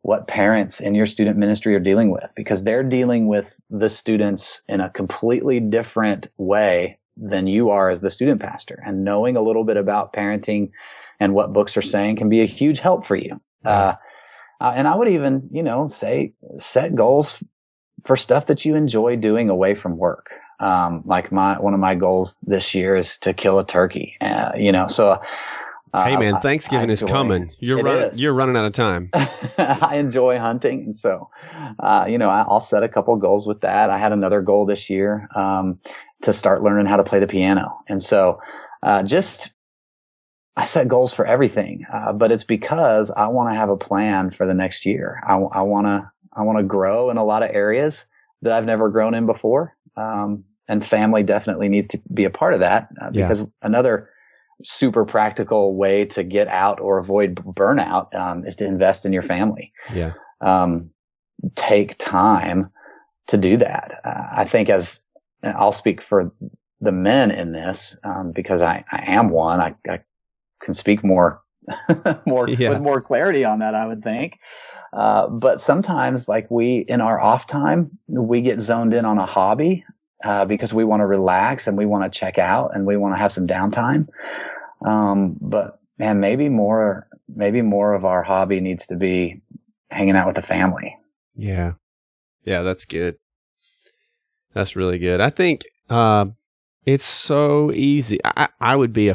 what parents in your student ministry are dealing with, because they're dealing with the students in a completely different way than you are as the student pastor. And knowing a little bit about parenting and what books are saying can be a huge help for you. And I would even, say set goals for stuff that you enjoy doing away from work. Like one of my goals this year is to kill a turkey. So. Hey man, Thanksgiving is coming. You're running out of time. I enjoy hunting, and so, I'll set a couple goals with that. I had another goal this year to start learning how to play the piano, and so I set goals for everything, but it's because I want to have a plan for the next year. I want to grow in a lot of areas that I've never grown in before, and family definitely needs to be a part of that, because another super practical way to get out or avoid burnout is to invest in your family. Yeah. Take time to do that. I think, as I'll speak for the men in this, because I am one, I can speak more with more clarity on that, I would think. But sometimes, like in our off time, we get zoned in on a hobby because we want to relax and we want to check out and we want to have some downtime. But man, maybe more of our hobby needs to be hanging out with the family. Yeah. Yeah, that's good. That's really good. I think it's so easy. I would be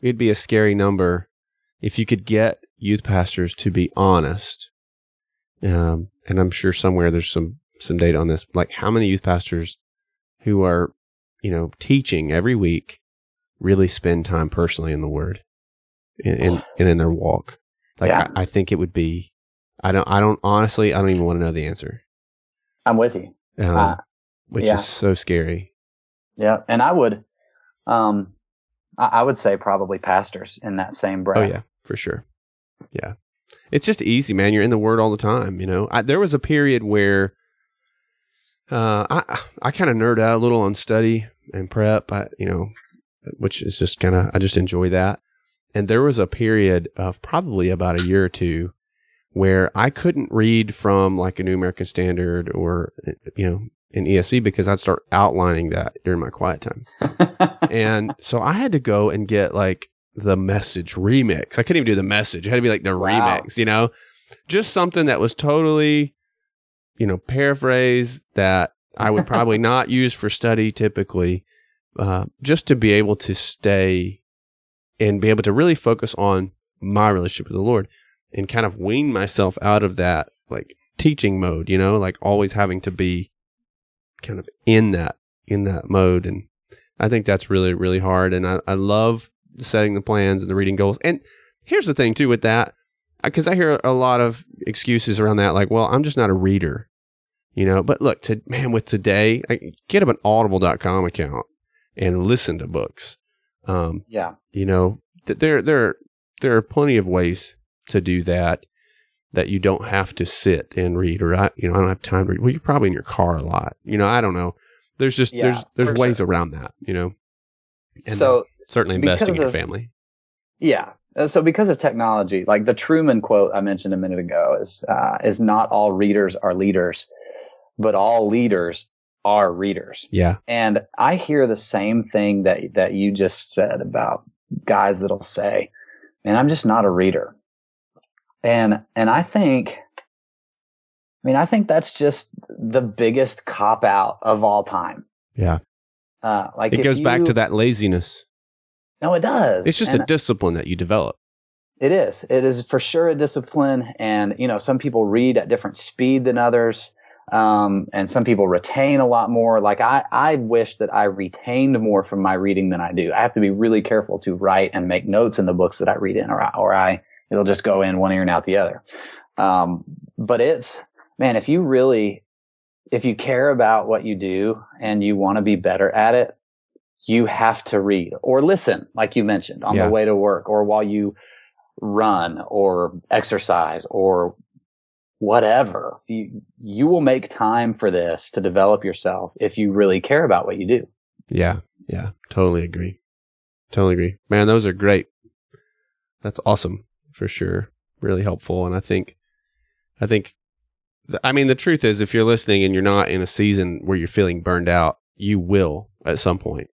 it'd be a scary number if you could get youth pastors to be honest. And I'm sure somewhere there's some data on this, like how many youth pastors who are, teaching every week really spend time personally in the Word and in their walk. Like, I think it would be, I don't even want to know the answer. I'm with you. Which is so scary. Yeah. And I would say probably pastors in that same breath. Oh yeah, for sure. Yeah. It's just easy, man. You're in the Word all the time. There was a period where I kind of nerd out a little on study and prep, which is just I just enjoy that. And there was a period of probably about a year or two where I couldn't read from like a New American Standard or, an ESV because I'd start outlining that during my quiet time. And so I had to go and get like the Message remix. I couldn't even do the Message. It had to be like the remix, just something that was totally, paraphrase that I would probably not use for study typically, just to be able to stay and be able to really focus on my relationship with the Lord and kind of wean myself out of that like teaching mode, like always having to be kind of in that mode. And I think that's really, really hard. And I love setting the plans and the reading goals. And here's the thing too with that, because I hear a lot of excuses around that, like, well, I'm just not a reader, but look, with today, get up an audible.com account and listen to books. There are plenty of ways to do that you don't have to sit and read, or I don't have time to read. Well, you're probably in your car a lot. I don't know. There's just there's ways around that. And so certainly investing in your family. Yeah. So because of technology, like the Truman quote I mentioned a minute ago is not all readers are leaders, but all leaders are readers. Yeah. And I hear the same thing that you just said about guys that'll say, man, I'm just not a reader. And I think that's just the biggest cop out of all time. Yeah. It goes back to that laziness. No, it does. It's just a discipline that you develop. It is. It is for sure a discipline. And, some people read at different speed than others. And some people retain a lot more. Like I wish that I retained more from my reading than I do. I have to be really careful to write and make notes in the books that I read in, or it'll just go in one ear and out the other. But if you care about what you do and you want to be better at it, you have to read or listen, like you mentioned, on the way to work or while you run or exercise or whatever. You will make time for this to develop yourself if you really care about what you do. Yeah. Totally agree. Man, those are great. That's awesome for sure. Really helpful. And I think, the truth is, if you're listening and you're not in a season where you're feeling burned out, you will at some point.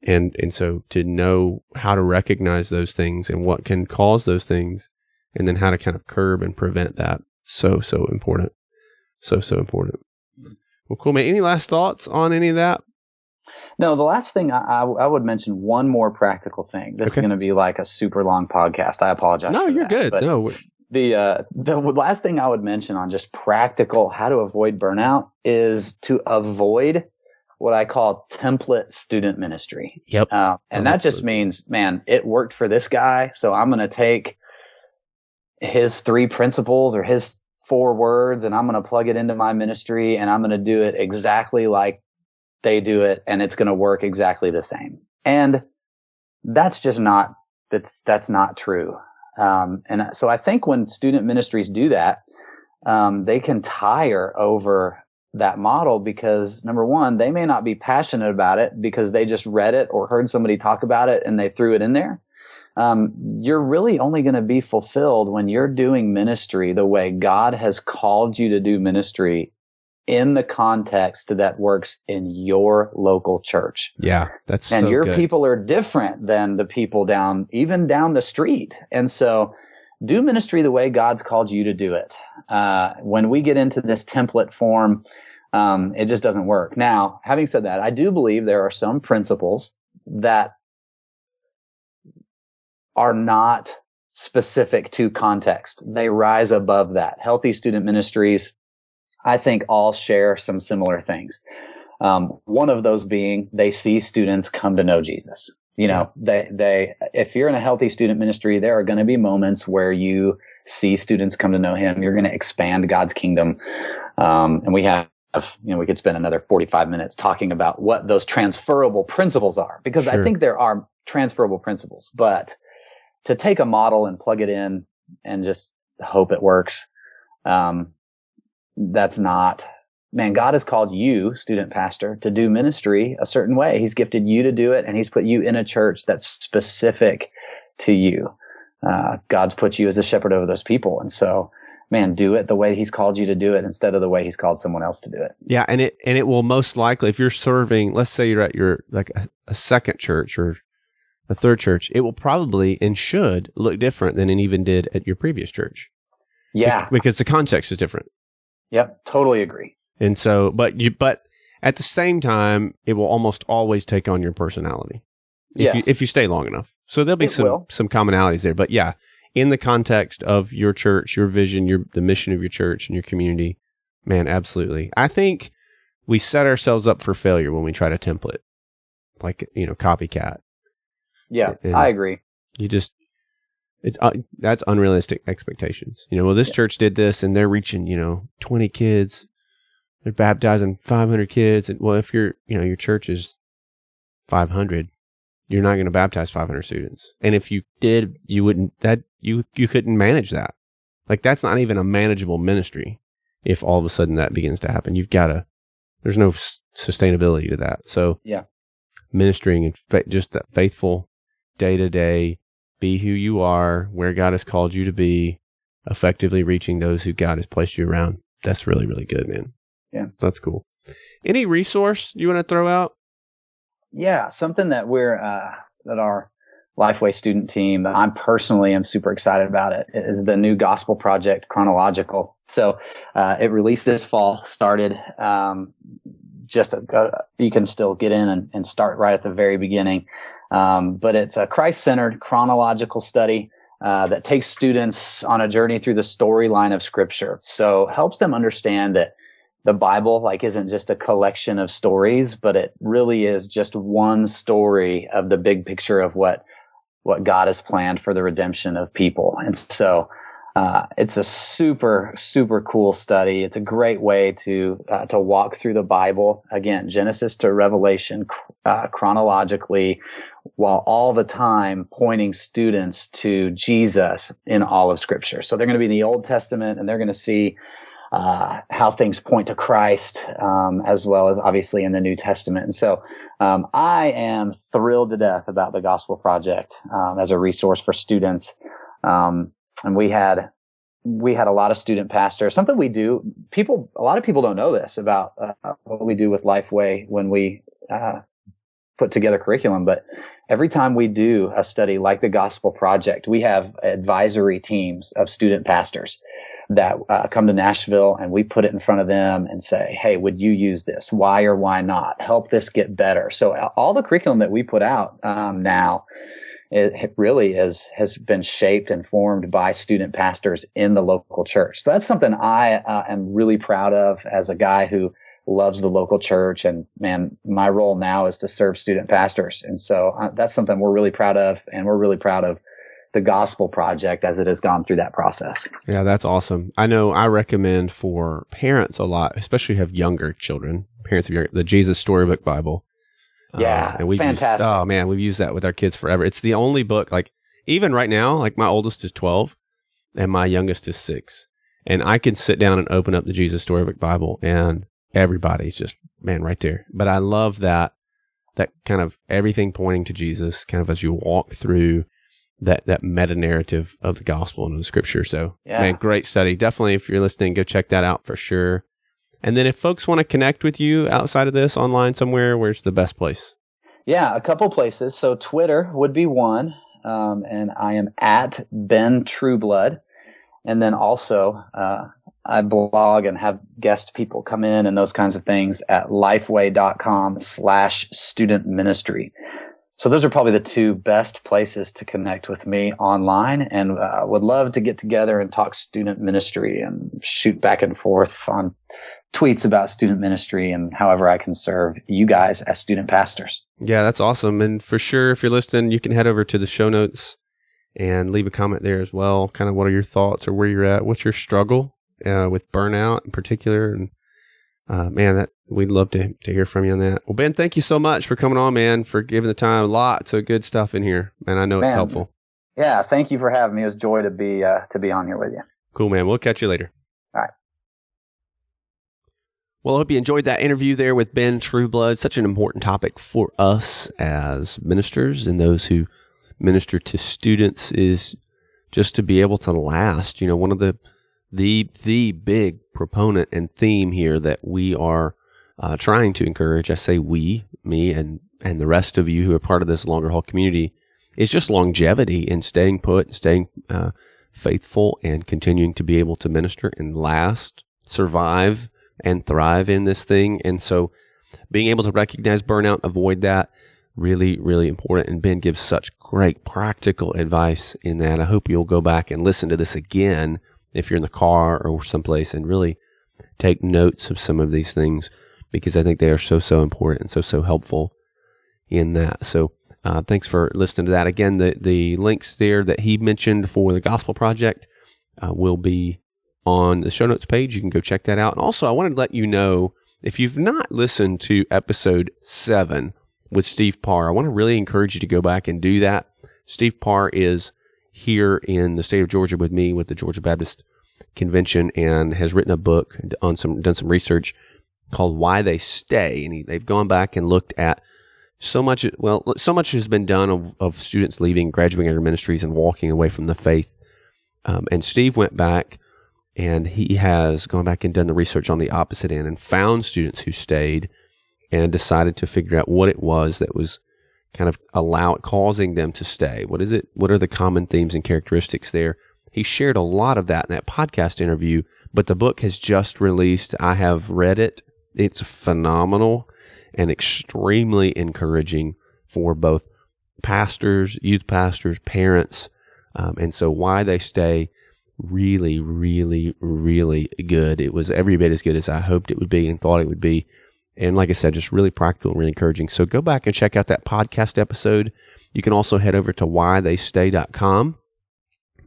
And so to know how to recognize those things and what can cause those things, and then how to kind of curb and prevent that. So important. So important. Well, cool, man. Any last thoughts on any of that? No, the last thing I would mention one more practical thing. This is going to be like a super long podcast. I apologize. No, you're good. But no. The last thing I would mention on just practical how to avoid burnout is to avoid what I call template student ministry. Yep. And that just means, man, it worked for this guy, so I'm going to take his 3 principles or his 4 words, and I'm going to plug it into my ministry, and I'm going to do it exactly like they do it, and it's going to work exactly the same. And that's just not, that's not true. And so I think when student ministries do that, they can tire over that model because, number one, they may not be passionate about it because they just read it or heard somebody talk about it and they threw it in there. You're really only going to be fulfilled when you're doing ministry the way God has called you to do ministry in the context that works in your local church. Yeah, that's and so your good. People are different than the people down the street. And so do ministry the way God's called you to do it. When we get into this template form, it just doesn't work. Now, having said that, I do believe there are some principles that are not specific to context. They rise above that. Healthy student ministries, I think, all share some similar things. One of those being they see students come to know Jesus. You know, if you're in a healthy student ministry, there are going to be moments where you see students come to know him. You're going to expand God's kingdom. And we could spend another 45 minutes talking about what those transferable principles are, because I think there are transferable principles, but to take a model and plug it in and just hope it works, that's not, man, God has called you, student pastor, to do ministry a certain way. He's gifted you to do it, and he's put you in a church that's specific to you. God's put you as a shepherd over those people. And so, man, do it the way he's called you to do it instead of the way he's called someone else to do it. Yeah. And it will most likely, if you're serving, let's say you're at your, like a second church or a third church, it will probably and should look different than it even did at your previous church. Yeah. Because the context is different. Yep. Totally agree. And so, but at the same time, it will almost always take on your personality if you stay long enough. So there'll be some commonalities there, but yeah, in the context of your church, your vision, the mission of your church and your community, man, absolutely. I think we set ourselves up for failure when we try to template, like, copycat. Yeah, and I agree. That's unrealistic expectations. This church did this and they're reaching, 20 kids. They're baptizing 500 kids. And well, if your church is 500, you're not going to baptize 500 students. And if you did, you couldn't manage that. Like, that's not even a manageable ministry. If all of a sudden that begins to happen, there's no sustainability to that. So yeah, ministering and just that faithful day to day, be who you are, where God has called you to be, effectively reaching those who God has placed you around. That's really, really good, man. Yeah. That's cool. Any resource you want to throw out? Yeah, something that that our Lifeway student team, I personally am super excited about it, is the new gospel project, Chronological. So it released this fall, started you can still get in and start right at the very beginning. But it's a Christ-centered chronological study that takes students on a journey through the storyline of Scripture. So helps them understand that the Bible isn't just a collection of stories, but it really is just one story of the big picture of what God has planned for the redemption of people. And so it's a super, super cool study. It's a great way to walk through the Bible, again, Genesis to Revelation, chronologically, while all the time pointing students to Jesus in all of Scripture. So they're going to be in the Old Testament, and they're going to see how things point to Christ, as well as obviously in the New Testament. And so I am thrilled to death about the Gospel Project as a resource for students. And we had a lot of student pastors. Something we do, a lot of people don't know this about what we do with Lifeway when we put together curriculum. But every time we do a study like the Gospel Project, we have advisory teams of student pastors that come to Nashville, and we put it in front of them and say, hey, would you use this? Why or why not? Help this get better. So all the curriculum that we put out now, it really has been shaped and formed by student pastors in the local church. So that's something I am really proud of as a guy who loves the local church. And man, my role now is to serve student pastors. And so that's something we're really proud of. And we're really proud of the Gospel Project as it has gone through that process. Yeah, that's awesome. I know I recommend for parents a lot, especially who have younger children, the Jesus Storybook Bible. Yeah, and fantastic. We've used that with our kids forever. It's the only book, like even right now, like my oldest is 12 and my youngest is 6. And I can sit down and open up the Jesus Storybook Bible and everybody's just, man, right there. But I love that kind of everything pointing to Jesus, kind of as you walk through that meta narrative of the gospel and of the Scripture. So, man, great study. Definitely, if you're listening, go check that out for sure. And then if folks want to connect with you outside of this online somewhere, where's the best place? Yeah, a couple places. So Twitter would be one, and I am at Ben Trueblood. And then also, I blog and have guest people come in and those kinds of things at lifeway.com/student ministry. So those are probably the two best places to connect with me online, and would love to get together and talk student ministry and shoot back and forth on tweets about student ministry and however I can serve you guys as student pastors. Yeah, that's awesome. And for sure, if you're listening, you can head over to the show notes and leave a comment there as well. Kind of what are your thoughts or where you're at? What's your struggle with burnout in particular? And man, we'd love to hear from you on that. Well, Ben, thank you so much for coming on, man, for giving the time. Lots of good stuff in here, and I know it's helpful. Yeah, thank you for having me. It was a joy to be on here with you. Cool, man. We'll catch you later. All right. Well, I hope you enjoyed that interview there with Ben Trueblood. Such an important topic for us as ministers and those who minister to students is just to be able to last. You know, one of the big proponent and theme here that we are trying to encourage, I say we, me, and the rest of you who are part of this longer haul community, is just longevity and staying put, staying faithful, and continuing to be able to minister and last, survive, and thrive in this thing. And so being able to recognize burnout, avoid that, really, really important. And Ben gives such great practical advice in that. I hope you'll go back and listen to this again if you're in the car or someplace and really take notes of some of these things, because I think they are so important and so helpful in that. So thanks for listening to that. Again, the links there that he mentioned for the Gospel Project will be on the show notes page. You can go check that out. And also, I wanted to let you know, if you've not listened to episode 7 with Steve Parr, I want to really encourage you to go back and do that. Steve Parr is here in the state of Georgia with me with the Georgia Baptist Convention and has written a book, done some research called Why They Stay. And they've gone back and looked at so much has been done of students leaving, graduating our ministries and walking away from the faith. And Steve went back and he has gone back and done the research on the opposite end and found students who stayed and decided to figure out what it was that was kind of causing them to stay. What is it? What are the common themes and characteristics there? He shared a lot of that in that podcast interview, but the book has just released. I have read it. It's phenomenal and extremely encouraging for both pastors, youth pastors, parents. And so Why They Stay, really, really, really good. It was every bit as good as I hoped it would be and thought it would be. And like I said, just really practical and really encouraging. So go back and check out that podcast episode. You can also head over to whytheystay.com.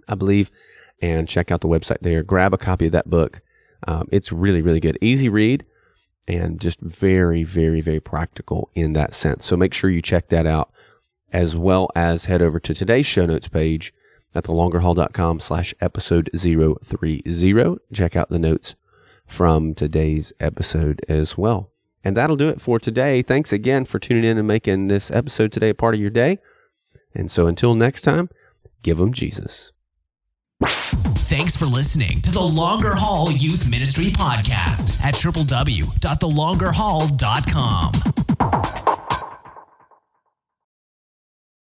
I believe and check out the website there. Grab a copy of that book. It's really, really good. Easy read and just very, very, very practical in that sense. So make sure you check that out, as well as head over to today's show notes page at thelongerhaul.com/episode 030. Check out the notes from today's episode as well. And that'll do it for today. Thanks again for tuning in and making this episode today a part of your day. And so until next time, give them Jesus. Thanks for listening to the Longer Haul Youth Ministry Podcast at www.thelongerhaul.com.